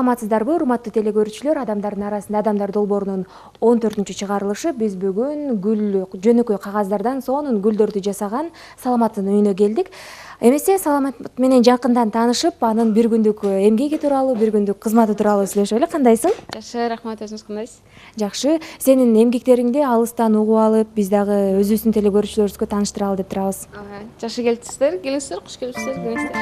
Саламатсыздарбы, урматтуу телекөрүүчүлөр? Адамдардын арасында адамдар долбоорунун 14-чыгарылышы биз бүгүн гүл жөнөкөй кагаздардан сонун гүлдөрдү жасаган Саламаттын үйүнө келдик. Эмесе Саламат менен жакындан таанышып, анын бир күндүк эмгеги тууралуу, бир күндүк кызматы тууралуу сүйлөшөлү. Кандайсың? Жакшы, рахмат. Өзүңүз кандайсыз? Жакшы. Сенин эмгектериңди алыстан угуп алып, биз дагы өзүбүздүн телекөрүүчүлөрүбүзгө тааныштыралы деп турабыз. Жакшы келипсиздер. Келиңиздер, куш келипсиздер. Келиңиздер.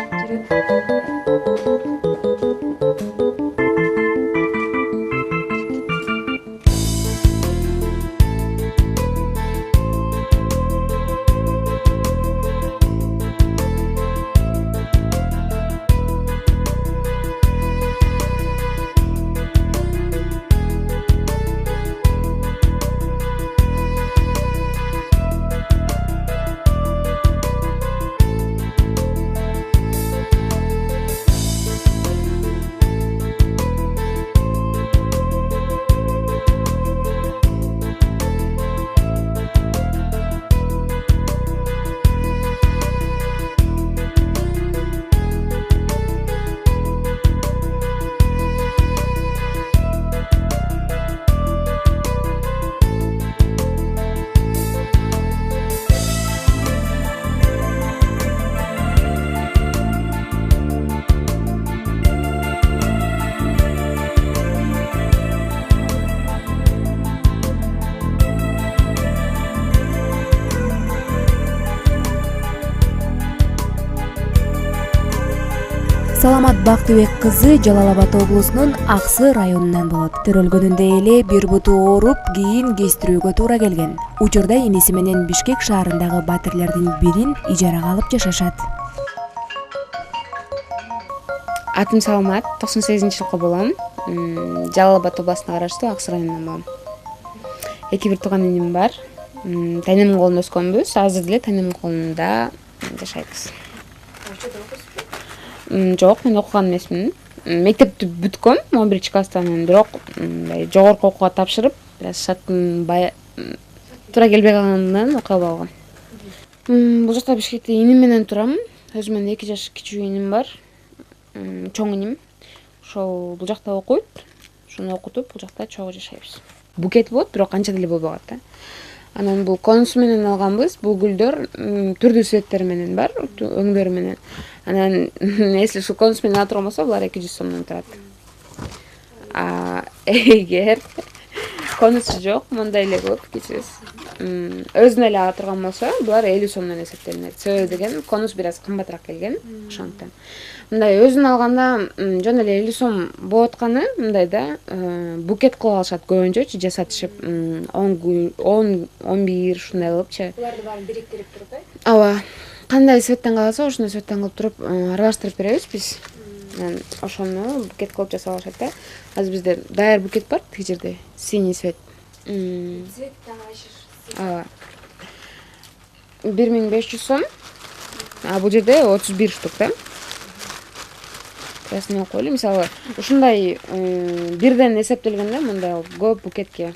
Саламат Бактыбек кызы Жалал Абад облусунун Аксы районунан болот. Төрөлгөнүндө эле бир буту ооруп, кийин кестирүүгө туура келген. Учурда иниси менен Бишкек шаарындагы батирлердин бирин ижарага алып жашашат. Атым Саламат, 98-жылкы болом. Жалал Абад областына караштуу Аксы районунан болом. Эки бир тууган иним бар. Тайнемдин колунда өскөнбүз. Азыр деле тайнемдин колунда жашайбыз. Жок, мен окуган эмесмин. Мектепти бүткөм 11-класстан, бирок жогорку окууга тапшырып, бир аз шартым туура келбей калганынан окуй албай калгам. Бул жакта Бишкекте иним менен турам. Өзүмөн 2 жаш кичүү иним бар. Чоң иним. Ошол бул жакта окуйт. Ошону окутуп, бул жакта чогуу жашайбыз. Букет болот, бирок анча деле болбой калат да. Анан бул конус менен алганбыз. Бул гүлдөр түрдүү цветтери менен бар, өңдөрү менен. Анан если ушул конус менен алып турган болсо, булар 200 сомдон турат. Эгер конусу жок, мындай эле көп кичиз. Өзүнө эле ала турган болсо, булар 50 сомдон эсептелинет. Себеби деген конус бир аз кымбатыраак келген, ошондуктан. Мындай өзүн алганда жөн эле 50 сом болуп атканы, мындайда букет кылып алышат көбүнчөчү, жасатышып, 10-11 ушундай кылыпчы. Буларды баарын бириктирип туруп, Ооба. Кандай цветтен кааласа, ошондой цветтен кылып туруп, аралаштырып беребиз биз. Ошону букет кылып жасап алышат да. Азыр бизде даяр букет бар, тиги жерде, синий цвет. Цвет таңайшыш. Ооба. 1500 сом. Бул жерде 31 штук да. Красный койлу, мисалы, ушундай бирден эсептелгенде, мындай көп букетке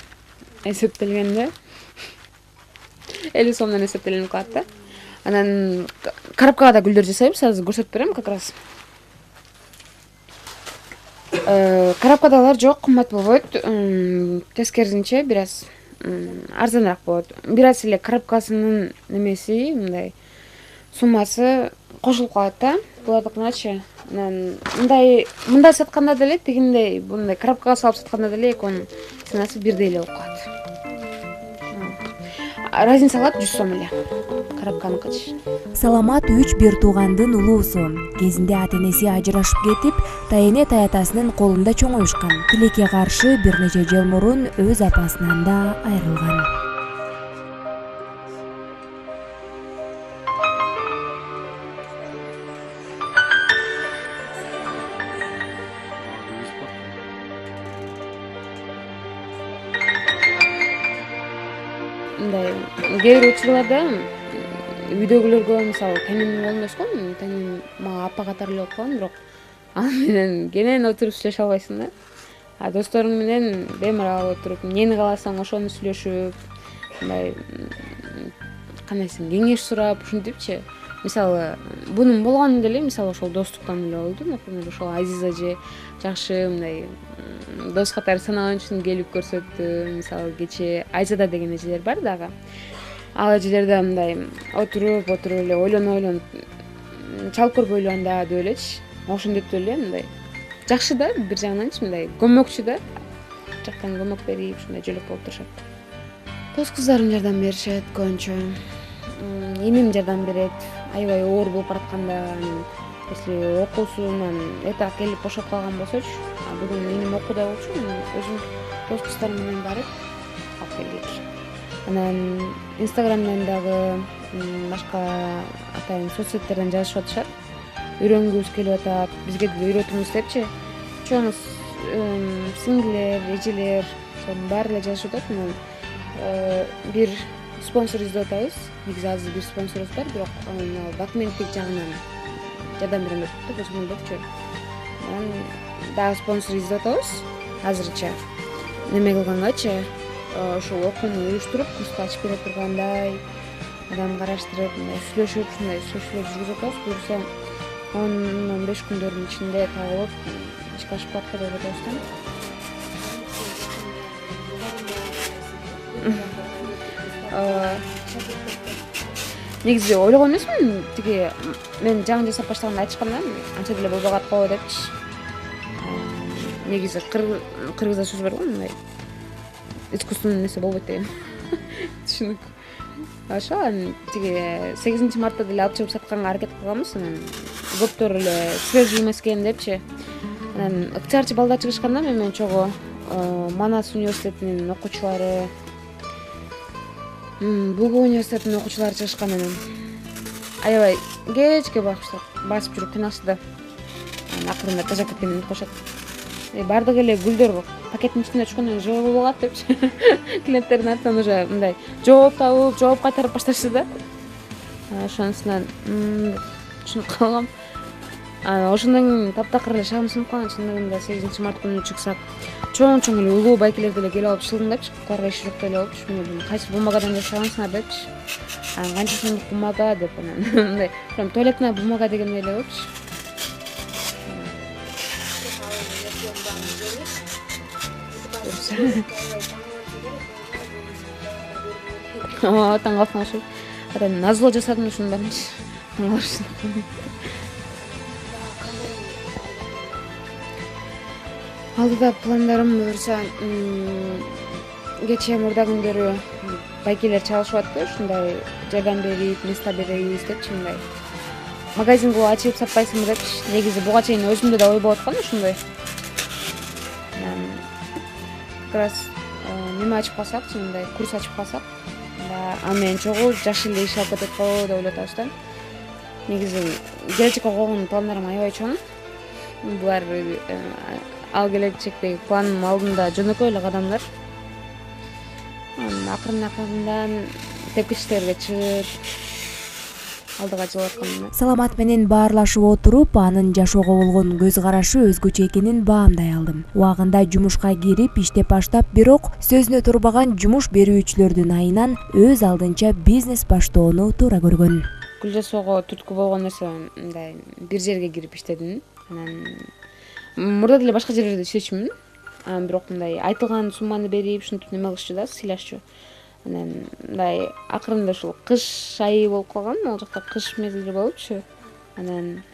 эсептелгенде 50 сомдон эсептелинип калат да. Анан коробкага да гүлдөр жасайбыз, азыр көрсөтүп берем как раз. Коробкадагылар жок, кымбат болбойт. Тескерисинче бир аз арзаныраак болот. Бир аз эле коробкасынын немеси, мындай суммасы кошулуп калат да. Булардыкыначы. Мындай сатканда деле, тигиндей, мындай коробкага салып сатканда деле экөөнүн ценасы бирдей эле болуп калат. Разница калат 100 сом эле. Коробканыкычы. Саламат 3 туугандын улуусу. Кезинде ата-энеси ажырашып кетип, тайэне таятасынын колунда чоңоюшкан. Тилекке каршы бир нече жыл мурун өз апасынан да айрылган. Мындай кээ бир учурларда үйдөгүлөргө, мисалы, тайнемдин колунда өскөн, тайнем мага апа катары эле болуп калган, бирок ал менен кенен отуруп сүйлөшө албайсың да. Досторуң менен беймарал отуруп, эмнени кааласаң ошону сүйлөшүп, мындай кандайсың, кеңеш сурап, ушинтипчи. мисалы бунун болгону деле мисалы ошол достуктан эле болду. Например, ошол Азиза же жакшы мындай дос катары санаган үчүн келип көрсөттү. Мисалы кечээ Айзада деген эжелер бар дагы. Ал эжелерде мындай отуруп эле ойлонуп чалып көрбөйлү анда деп элечи. Ошентип эле мындай жакшы да, бир жагынан мындай көмөкчү да. Жактан көмөк берип ушундай жөлөк болуп турушат. Дос кыздарым жардам беришет көбүнчө. Энем жардам берет. Аябай оор болуп баратканда, если окуусунан эртең келип бошоп калган болсочу, бүгүн энем окууда болчу, өзүм дос кыздарым менен барып алып келдик. Анан Инстаграмдан дагы башка атайын соц сеттерден жазышып атышат. Үйрөнгүбүз келип атат, бизге деле үйрөтүңүз депчи. Чоң сиңдилер, эжелер, ошонун баары эле жазышып атат. Бир спонсор издеп атабыз. Негизи азыр бир спонсорубуз бар, бирок документтик жагынан жардам берем деп атып, өзүмдүкчү. Анан дагы спонсор издеп атабыз азырча. Неме кылгангачы, ошол окууну уюштуруп, курска ачып бере тургандай, адам караштырып, сүйлөшүп, ушундай сүйлөшүүлөр жүргүзүп атабыз. Буюрса 10-15 күндөрдүн ичинде табылып, ишке ашып калат деп атабыз да. Негизи ойлогон эмесмин, тиги мен жаңы жасап баштаганда айтышканда анча деле болбой калат го депчи. Негизи кыргызда сөз бар го, мындай искусственный нерсе болбойт деген. Түшүнүк. Ошо тиги 8-мартта деле алып чыгып сатканга аракет кылганбыз. Анан көптөр эле свежий эмес экен депчи. Анан ыктыярчы балдар чыгышканда менен чогуу Манас университетинин окуучулары, Бугу университетинин окуучулары чыгышкан. Анан аябай кечке басып жүрүп кыйналышты. Акырында тажап кеткенин коюшат. Бардык эле гүлдөр пакеттин ичине түшкөндөн жөө болуп калат депчи. Клиенттердин артынан уже мындай жооп табып, жооп кайтарып башташты да. Ошонусунан түшүнүп калгам. Ошондон кийин таптакыр эле шагым сынып калган. Чындыгында 8-март күнү чыксак, чоң эле улуу байкелер деле келип алып шылдыңдапчы, кыларга иши жок деле болчу. Мен кайсы бумагадан жасагансыңар депчи. Канча сомдук бумага деп анан мындай прям туалетная бумага деген эле болчу. Таң калсаң ошол. Атан назло жасадым ушуну барчы. Алдыда пландарым буюрса, кечээ мурда күндөрү байкелер чалышып атты, ушундай жардам берип, место беребиз депчи, мындай магазин кылып ачып сатпайсыңбы депчи. Негизи буга чейин өзүмдө да ой болуп аткан ушундай. Как раз неме ачып калсак, мындай курс ачып калсак, ал менен чогуу жакшы эле иш алып кетет го деп ойлоп атабыз да. Негизи келечекке койгон пландарым аябай чоң. Булар ал келечектеги планымдын алдында жөнөкөй эле кадамдар. Акырын-акырындан тепкичтерге чыгып алдыга жылып аткан. Саламат менен баарлашып отуруп, анын жашоого болгон көз карашы өзгөчө экенин баамдай алдым. Убагында жумушка кирип, иштеп баштап, бирок сөзүнө турбаган жумуш берүүчүлөрдүн айынан өз алдынча бизнес баштоону туура көргөн. Гүл жасоого түрткү болгон нерсе мындай бир жерге кирип иштедим. Анан мурда деле башка жерлерде иштечүмүн. Бирок мындай айтылган сумманы берип, ушинтип неме кылышчу да, сыйлашчу. Анан мындай акырында ушул кыш айы болуп калган, ал жакта кыш мезгили болупчу. Анан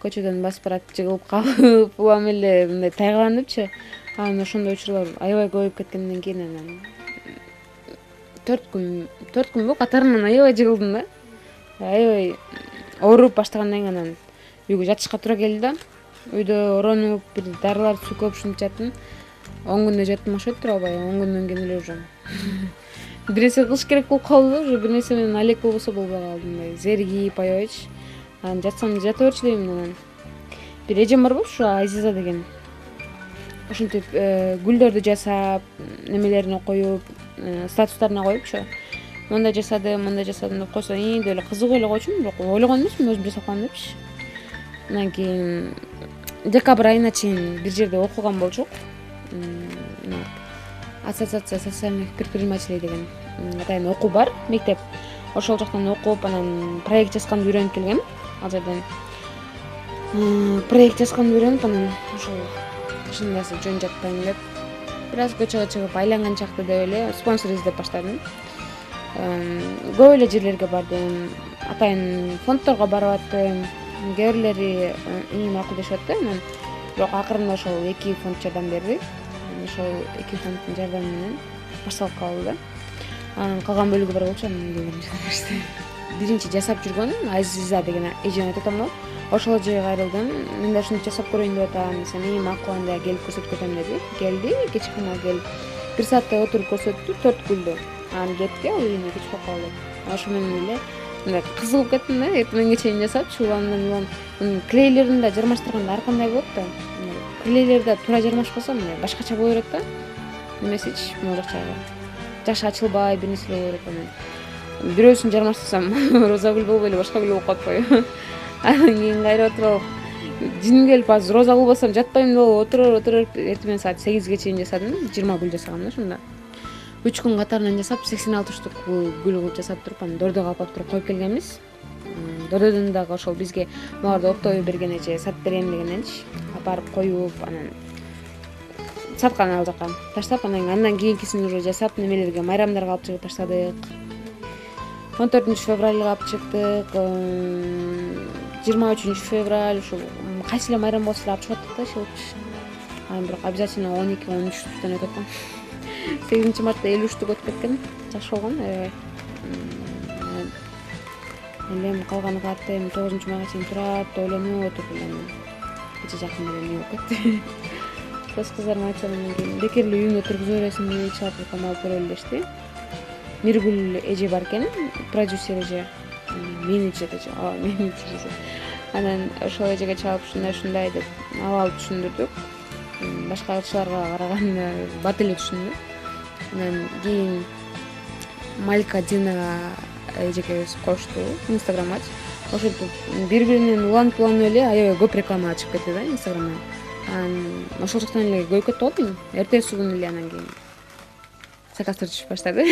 көчөдөн басып барат, жыгылып калып, улам эле мындай тайгаланыпчы. Анан ошондой учурлар аябай көбөйүп кеткенден кийин анан 4 күн катарынан аябай жыгылдым да. Аябай ооруп баштагандан кийин анан үйгө жатышка туура келди да. Үйдө оронуп, бир дарыларды сүкөп ушинтип жаттым. 10 күндө жаттым, ошентип туруп албай, 10 күндөн кийин эле уже бир нерсе кылыш керек болуп калды, уже бир нерсе менен алек болбосо болбой калды, мындай зеригип аябайчы. Анан жатсам жата берчү дейм. Анан бир эжем бар болчу, Азиза деген. Ошентип гүлдөрдү жасап, немелерине коюп, статустарына коюпчу. Мындай жасадым деп койсо, деп эле кызыгып эле койчумун, бирок ойлогон эмесмин өзүм жасап калам депчи. Анан кийин декабрь айына чейин бир жерде окуган болчук. Ассоциация социальных предпринимателей деген атайын окуу бар, мектеп. ошол жактан окуп анан проект жазганды үйрөнүп келгем. Ал жерден проект жазганды үйрөнүп анан ошол ушундайсы жөн жатпайм деп бир аз көчөгө чыгып айланганчакты деп эле спонсор издеп баштадым. Көп эле жерлерге бардым, атайын фондторго барып аттым, кээ бирлери эң макулдашып атты. Анан бирок акырында ошол 2 фонд жардам берди. Ошол 2 фонддун жардамы менен башталып калды да. Анан калган бөлүгү бар болчу, анан беришти. Биринчи жасап жүргөн Азиза деген эжем айтып атам го. Ошол эжеге кайрылдым. Мен да ушинтип жасап көрөйүн деп атам. Сен эң макул анда келип көрсөтүп кетем деди. Келди, кечки мага келип 1 сааттай отуруп көрсөттү, 4 гүлдү. Анан кетти, ал үйүнө кеч болуп калды. Ошо менен эле мындай кызыгып кеттим да, эртеңге чейин жасап, чууландан клейлерин да жармаштырганда ар кандай болот да. Клейлер да туура жармашпаса, мындай башкача боло берет да. Немесичи, могу жакча жаш ачылбай бир нерсе боло берет анан. Бирөөсүн жармаштырсам, роза гүл болбой эле башка гүл болуп калат койгу. Анан кийин кайра отуруп жин келип азыр роза кылбасам жатпайм деп отуруп эртең саат 8ге чейин жасадым. 20 гүл жасагам да ошондо. 3 күн катарынан жасап 86 штук гүл кылып жасап туруп анан дордого алып туруп коюп келгенбиз. Дордодон дагы ошол бизге могорду оптовый берген эже сатып берем дегененчи апарып коюп анан саткан ал жака таштап андан кийинкисин уже жасап немелерге майрамдарга алып чыгып таштадык. 14 февралга алып чыктык. 23 февраль ушул кайсы эле майрам болсо алып чыгаттык да иши. Анан бирок обязательно 12-13 штуктан өтөт экен. 8 мартта 50 штук өтүп кеткен. Жакшы болгон. Элем калганы каттым 9 майга чейин турат, ойлонуп отуруп анан кече жакында эле болуп кетти. Көз кыздарым айтсам анан кийин бекер эле үйүңө тургуза бересиң, чалып алып көрөлү дешти. Миргүл эже бар экен, продюсер эже, менеджер эже, менеджер. Анан ошол эжеге чалып ушундай деп абал түшүндүрдүк. Башка кишилерге караганда бат эле түшүндү. Анан кийин Малька Дина эжеге кошту Инстаграмга. Ошентип бири-биринен уланып эле аябай көп реклама чыгып кетти да Инстаграмдан. Анан ошол жактан эле көйүп кетип калдым. Эртеси күнү эле анан кийин заказдар түшүп баштады.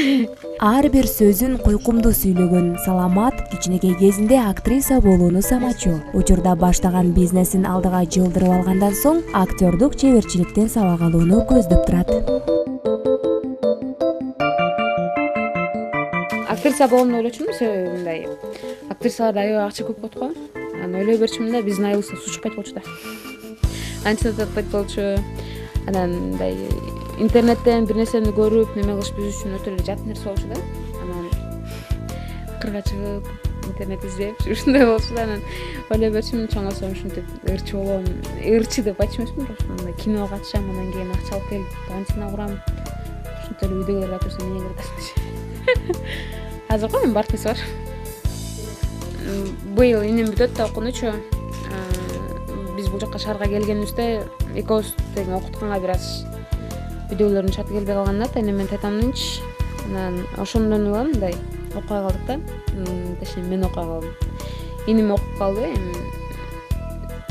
Ар бир сөзүн куйкумдуу сүйлөгөн Саламат кичинекей кезинде актриса болууну самачу. Учурда баштаган бизнесин алдыга жылдырып алгандан соң актёрдук чеберчиликтен сабак алууну көздөп турат. Актриса болгонду ойлочумун, себеби мындай актрисаларда аябай акча көп болот го. Анан ойлой берчүмүн да, биздин айыбыбызда суу чыкпайт болчу да. Анча татпайт болчу. Анан мындай интернеттен бир нерсени көрүп, неме кылыш биз үчүн өтө эле жат нерсе болчу да. Анан кырга чыгып, интернет издеп, ушундай болчу да. Анан ойлой берчүмүн, чоңойсом ушинтип ырчы болом. Ырчы деп айтчу эмесмин, бирок мындай киного катышам, анан кийин акча алып келип, антина курам. Ушинтип эле үйдөгүлөр айтып эмне керек. Азыр эми бар нерсе бар. Быйыл инем бүтөт да окунучу. Биз бул жакка шаарга келгенибизде экөөбүз тең окутканга бир аз видеолордун чаты келбей калган да, энемен тайтамдынчы. Анан ошондон улам мындай окуй калдык да. Точнее, мен окуй калдым. Иним окуп калды.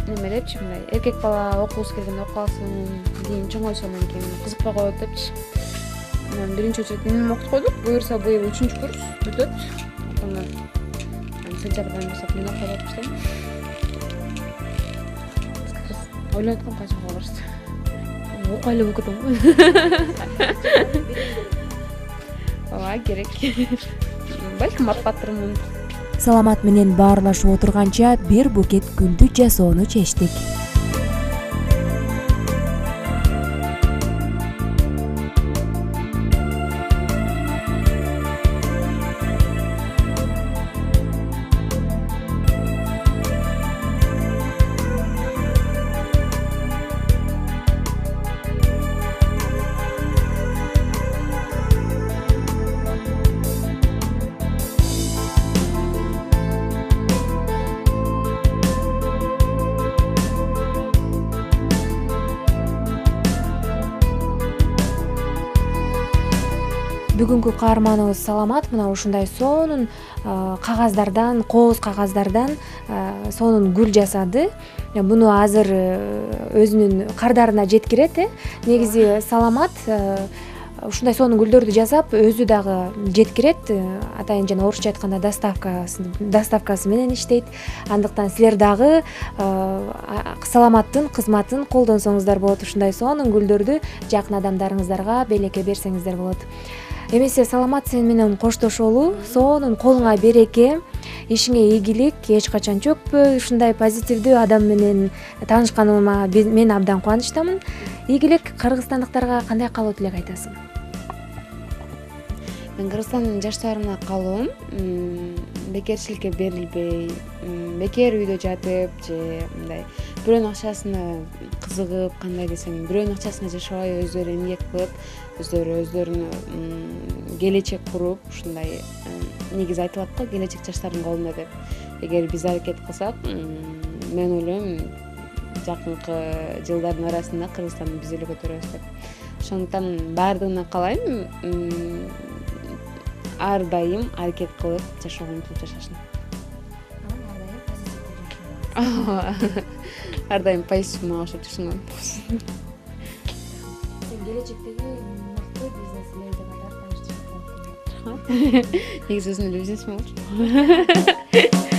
Неме депчи, мындай эркек бала окугусу келгенде окуп калсын, кийин чоңойсо анан кийин кызыкпай коет депчи. Анан биринчи очередь иним окутуп койдук. Буюрса быйыл 3-курс бүтөт. Анан сентябрдан баштап мен окуй баштайм. Ойлонуп аткам кайсы окууга барышты. Окуй эле болуп кетем го. Ооба, керек. Балким апаттырмын. Саламат менен баарлашып отурганча бир букет гүлдү жасоону чечтик. Бүгүнкү каарманыбыз Саламат мына ушундай сонун кагаздардан, кооз кагаздардан сонун гүл жасады. Буну азыр өзүнүн кардарына жеткирет. Негизи Саламат ушундай сонун гүлдөрдү жасап өзү дагы жеткирет. Атайын жана орусча айтканда доставкасы менен иштейт. Андыктан силер дагы саламаттын кызматын колдонсоңуздар болот. Ушундай сонун гүлдөрдү жакын адамдарыңыздарга белекке берсеңиздер болот. Эмесе саламат сен менен коштошолу, сонун колуңа береке, ишиңе ийгилик, эч качан чөкпө. Ушундай позитивдүү адам менен таанышканыма мен абдан кубанычтамын. Ийгилик. Кыргызстандыктарга кандай каалоо тилек айтасың? Мен Кыргызстандын жаштарына каалоом бекерчиликке берилбей, бекер үйдө жатып же мындай бирөөнүн акчасына кызыгып, кандай десем, бирөөнүн акчасына жашабай өздөрү эмгек кылып, өздөрү келечек куруп, ушундай негизи айтылат го, келечек жаштардын колунда деп. Эгер биз аракет кылсак, мен ойлойм жакынкы жылдардын арасында Кыргызстанды биз эле көтөрөбүз деп. Ошондуктан баардыгына каалайм ар дайым аракет кылып жашоого умтулуп жашашын. Ар дайым позитив мага окшоп жашаган. Сен келечектеги мыкты бизнес катары тааныштырып. Негизи өзүм эле бизнесмен болчумун.